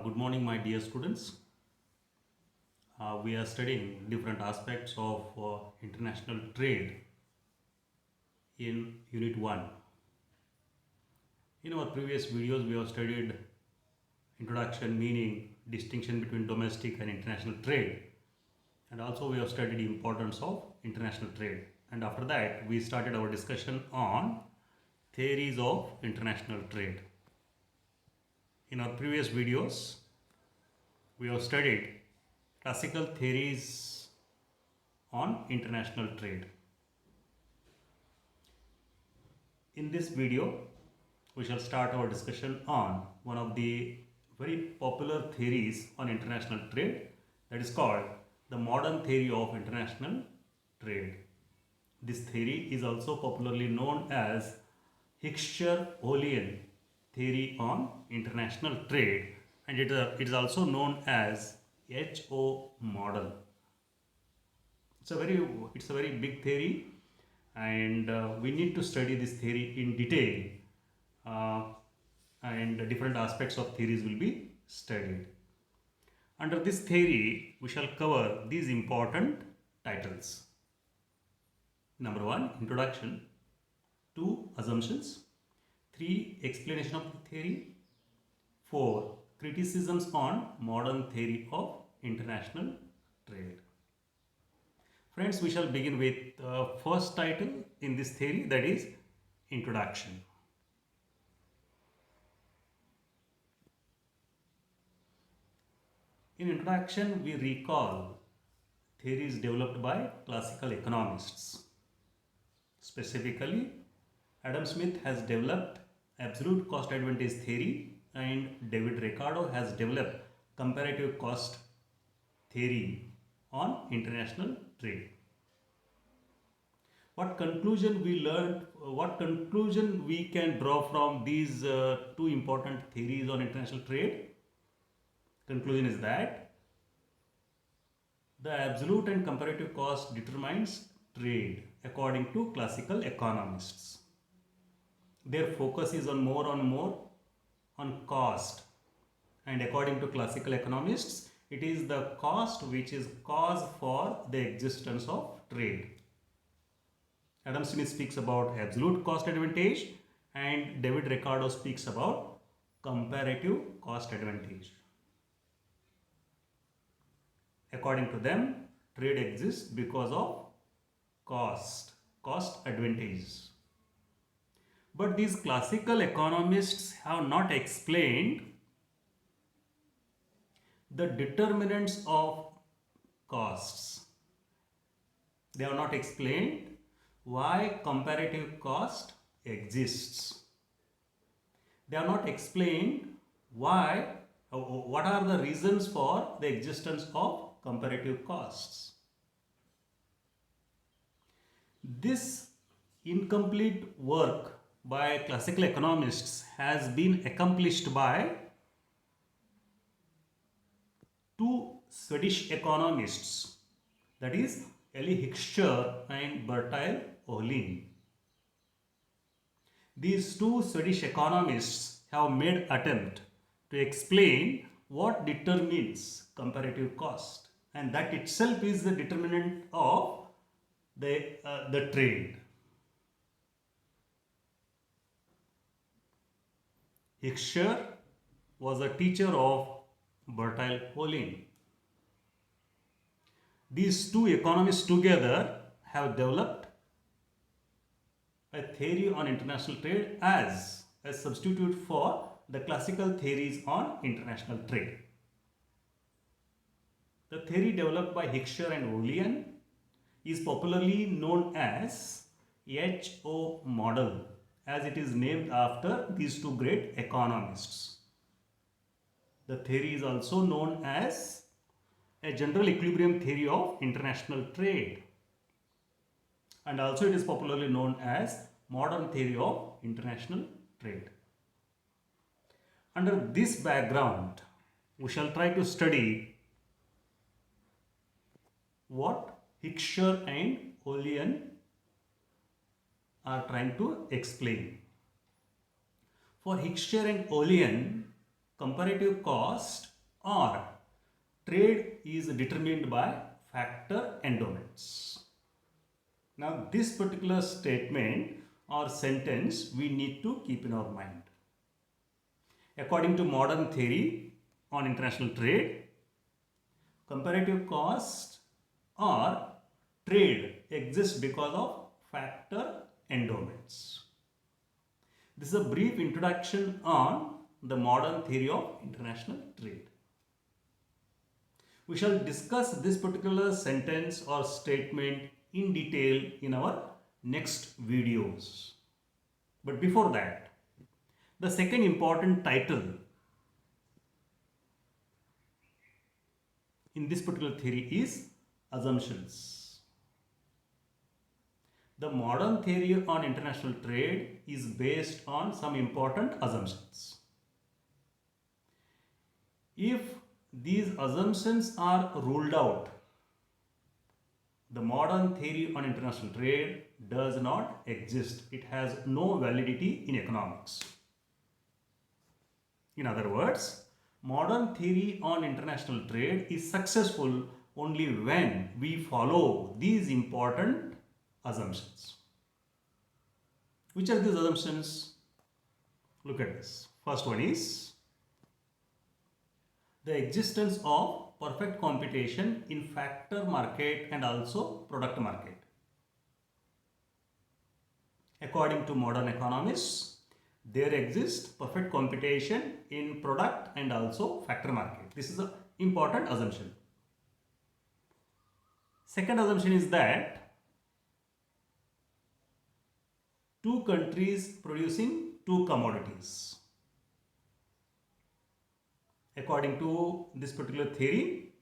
Good morning, my dear students. We are studying different aspects of international trade in Unit 1. In our previous videos, we have studied introduction, meaning, distinction between domestic and international trade, and also we have studied the importance of international trade. And after that, we started our discussion on theories of international trade. In our previous videos, we have studied classical theories on international trade. In this video, we shall start our discussion on one of the very popular theories on international trade, that is called the modern theory of international trade. This theory is also popularly known as Hickscher-Olean theory on international trade, and it is also known as HO model. It's a very big theory, and we need to study this theory in detail, uh, and different aspects of theories will be studied. Under this theory, we shall cover these important titles. Number 1, introduction. 2, assumptions. 3, explanation of the theory. 4, criticisms on modern theory of international trade. Friends, we shall begin with the first title in this theory, that is introduction. In introduction, we recall theories developed by classical economists. Specifically, Adam Smith has developed absolute cost advantage theory and David Ricardo has developed comparative cost theory on international trade. What conclusion we can draw from these two important theories on international trade? Conclusion is that the absolute and comparative cost determines trade according to classical economists. Their focus is on more on cost, and according to classical economists, it is the cost which is cause for the existence of trade. Adam Smith speaks about absolute cost advantage and David Ricardo speaks about comparative cost advantage. According to them, trade exists because of cost advantage. But these classical economists have not explained the determinants of costs. They have not explained why comparative cost exists. They have not explained what are the reasons for the existence of comparative costs. This incomplete work by classical economists has been accomplished by two Swedish economists, that is Eli Hickscher and Bertil Ohlin. These two Swedish economists have made attempt to explain what determines comparative cost, and that itself is the determinant of the trade. Hickscher was a teacher of Bertil Ohlin. These two economists together have developed a theory on international trade as a substitute for the classical theories on international trade. The theory developed by Hickscher and Ohlin is popularly known as HO model, as it is named after these two great economists. The theory is also known as a general equilibrium theory of international trade, and also it is popularly known as modern theory of international trade. Under this background, we shall try to study what Hickscher and Ohlin are trying to explain. For Hickscher and Ohlin, comparative cost or trade is determined by factor endowments. Now, this particular statement or sentence we need to keep in our mind. According to modern theory on international trade, comparative cost or trade exists because of factor endowments. This is a brief introduction on the modern theory of international trade. We shall discuss this particular sentence or statement in detail in our next videos. But before that, the second important title in this particular theory is assumptions. The modern theory on international trade is based on some important assumptions. If these assumptions are ruled out, the modern theory on international trade does not exist. It has no validity in economics. In other words, modern theory on international trade is successful only when we follow these important assumptions. Which are these assumptions? Look at this. First one is the existence of perfect competition in factor market and also product market. According to modern economists, there exists perfect competition in product and also factor market. This is an important assumption. Second assumption is that two countries producing two commodities. According to this particular theory,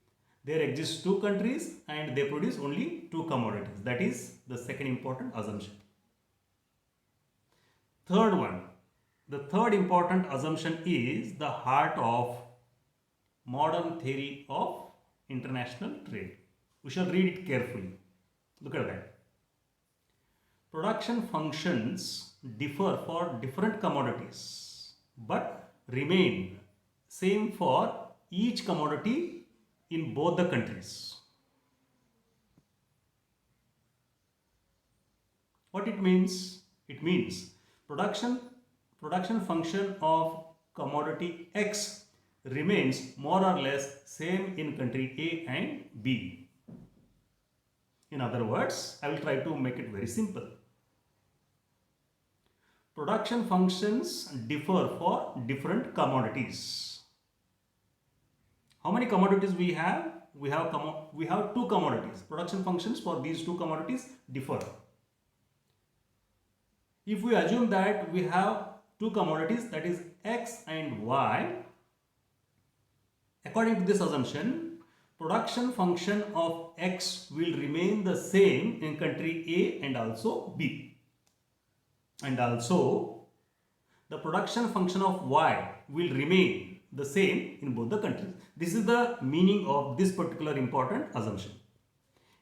there exist two countries and they produce only two commodities. That is the second important assumption. Third one, the third important assumption is the heart of modern theory of international trade. We shall read it carefully. Look at that. Production functions differ for different commodities but remain same for each commodity in both the countries. What it means? It means production function of commodity X remains more or less same in country A and B. In other words, I will try to make it very simple. Production functions differ for different commodities. How many commodities we have? We have two commodities. Production functions for these two commodities differ. If we assume that we have two commodities, that is X and Y, according to this assumption, production function of X will remain the same in country A and also B. And also, the production function of Y will remain the same in both the countries. This is the meaning of this particular important assumption.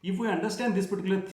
If we understand this particular